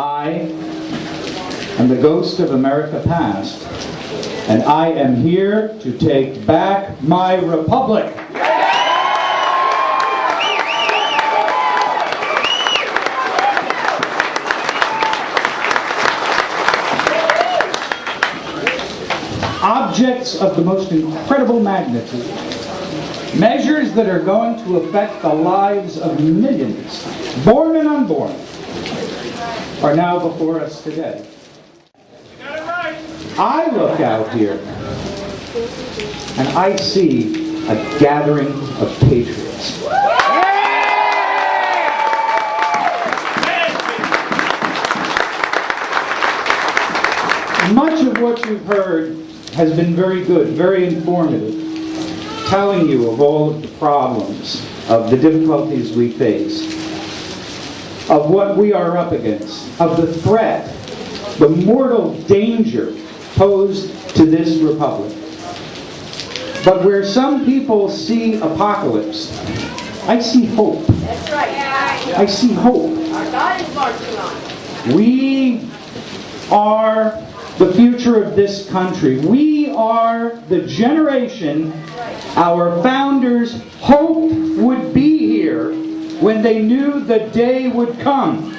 I am the ghost of America past, and I am here to take back my republic. Objects of the most incredible magnitude, measures that are going to affect the lives of millions, born and unborn, are now before us today. I look out here and I see a gathering of patriots. Much of what you've heard has been very good, very informative, telling you of all of the problems, of the difficulties we face, of what we are up against, of the threat, the mortal danger posed to this republic. But where some people see apocalypse, I see hope. That's right. I see hope. Our God is marching on. We are the future of this country. We are the generation our founders hoped would be here when they knew the day would come,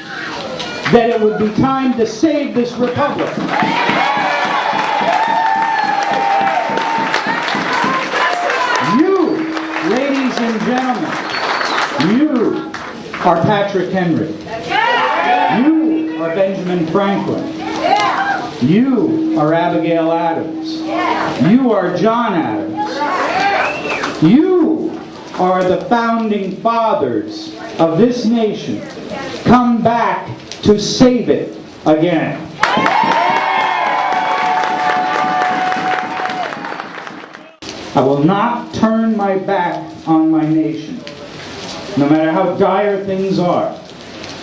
that it would be time to save this republic. You, ladies and gentlemen, you are Patrick Henry. You are Benjamin Franklin. You are Abigail Adams. You are John Adams. You are the founding fathers of this nation, come back to save it again. I will not turn my back on my nation, no matter how dire things are.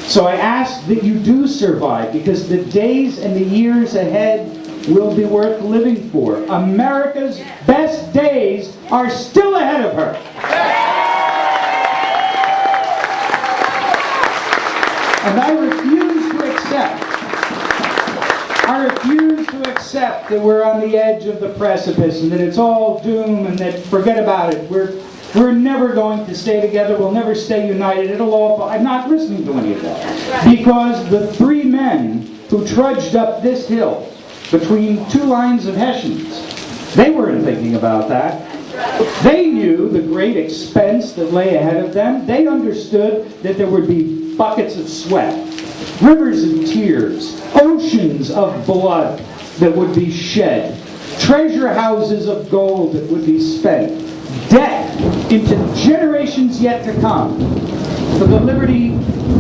So I ask that you do survive, because the days and the years ahead will be worth living for. America's best days are still ahead of her. And I refuse to accept that we're on the edge of the precipice and that it's all doom and that forget about it. We're never going to stay together. We'll never stay united. It'll all fall. I'm not listening to any of that. Because the three men who trudged up this hill between two lines of Hessians, they weren't thinking about that. They knew the great expense that lay ahead of them. They understood that there would be buckets of sweat, rivers of tears, oceans of blood that would be shed, treasure houses of gold that would be spent, debt into generations yet to come for the liberty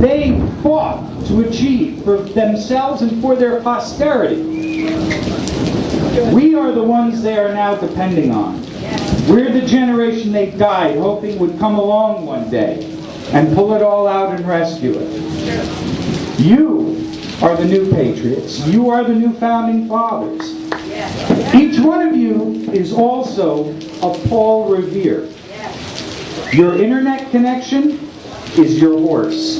they fought to achieve for themselves and for their posterity. We are the ones they are now depending on. We're the generation they died hoping would come along one day and pull it all out and rescue it. You are the new patriots. You are the new founding fathers. Each one of you is also a Paul Revere. Your internet connection is your horse.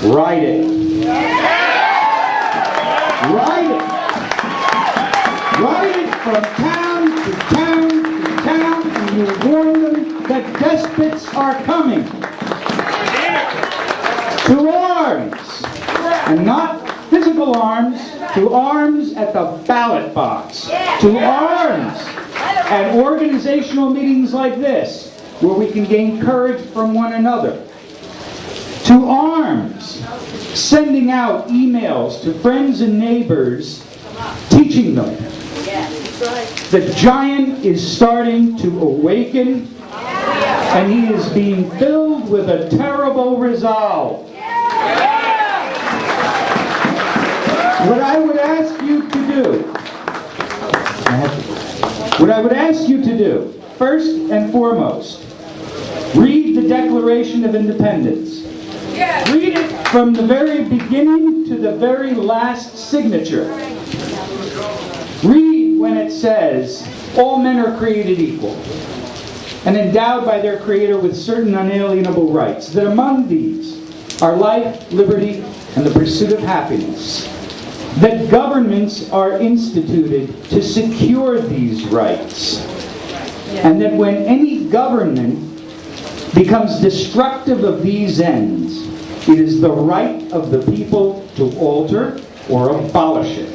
Ride it. Ride it. Ride it from town to town to town, and you warn them that despots are coming. To arms. And not physical arms, to arms at the ballot box. To arms at organizational meetings like this, where we can gain courage from one another. To arms, sending out emails to friends and neighbors, teaching them the giant is starting to awaken, and he is being filled with a terrible resolve. What I would ask you to do, first and foremost, read the Declaration of Independence. Read it from the very beginning to the very last signature. Read when it says, all men are created equal and endowed by their Creator with certain unalienable rights, that among these are life, liberty, and the pursuit of happiness. That governments are instituted to secure these rights. And that when any government becomes destructive of these ends, it is the right of the people to alter or abolish it.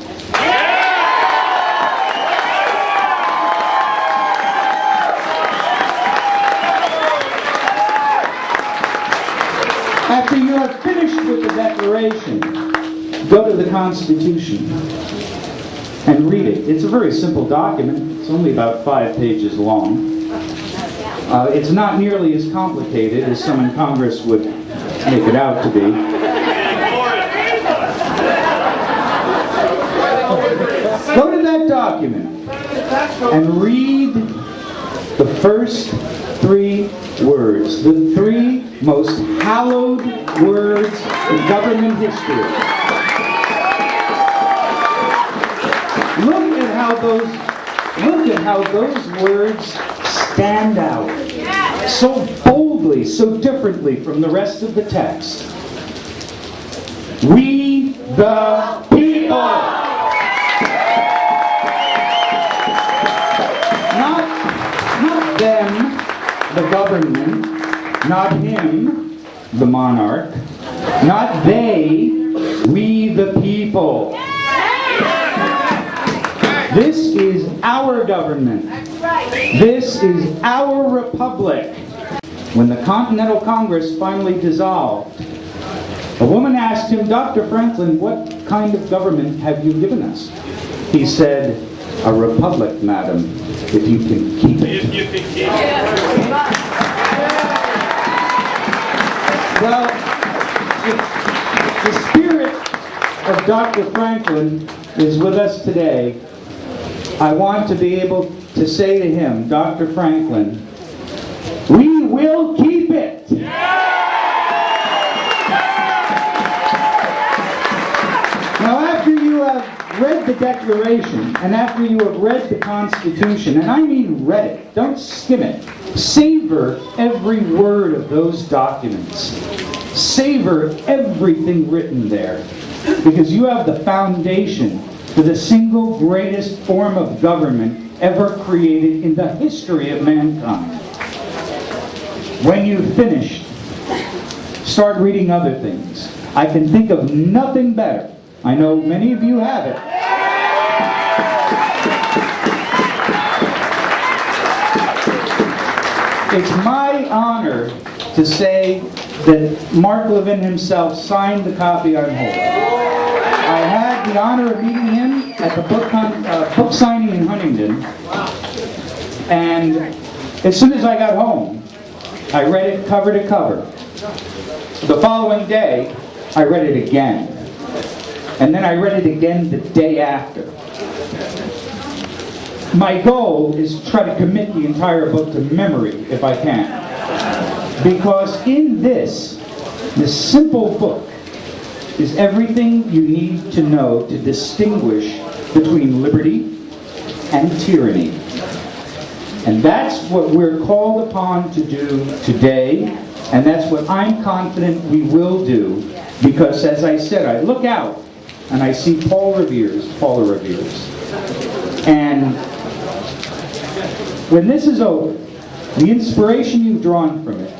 After you have finished with the Declaration, go to the Constitution and read it. It's a very simple document. It's only about 5 pages long. It's not nearly as complicated as some in Congress would make it out to be. Go to that document and read the first 3 words, the 3 most hallowed words in government history. Look at how those words stand out so boldly, so differently from the rest of the text. We the people. Not them, the government, not him, the monarch, not they, we the people. This is our government. This is our republic. When the Continental Congress finally dissolved, a woman asked him, Dr. Franklin, what kind of government have you given us? He said, a republic, madam, if you can keep it. If you can keep it. Well, the spirit of Dr. Franklin is with us today. I want to be able to say to him, Dr. Franklin, we will keep it. Now, after you have read the Declaration, and after you have read the Constitution, and I mean read it, don't skim it, savor every word of those documents. Savor everything written there, because you have the foundation for the single greatest form of government ever created in the history of mankind. When you've finished, start reading other things. I can think of nothing better. I know many of you have it. It's my honor to say that Mark Levin himself signed the copy I'm holding. I had the honor of meeting him at the book signing in Huntington, and as soon as I got home, I read it cover to cover. The following day, I read it again, and then I read it again the day after. My goal is to try to commit the entire book to memory, if I can, because in this simple book, is everything you need to know to distinguish between liberty and tyranny. And that's what we're called upon to do today, and that's what I'm confident we will do, because as I said, I look out and I see Paula Revere's. And when this is over, the inspiration you've drawn from it,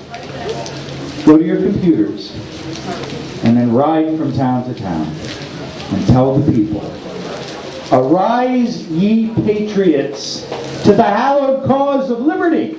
go to your computers, and then ride from town to town and tell the people, arise ye patriots to the hallowed cause of liberty.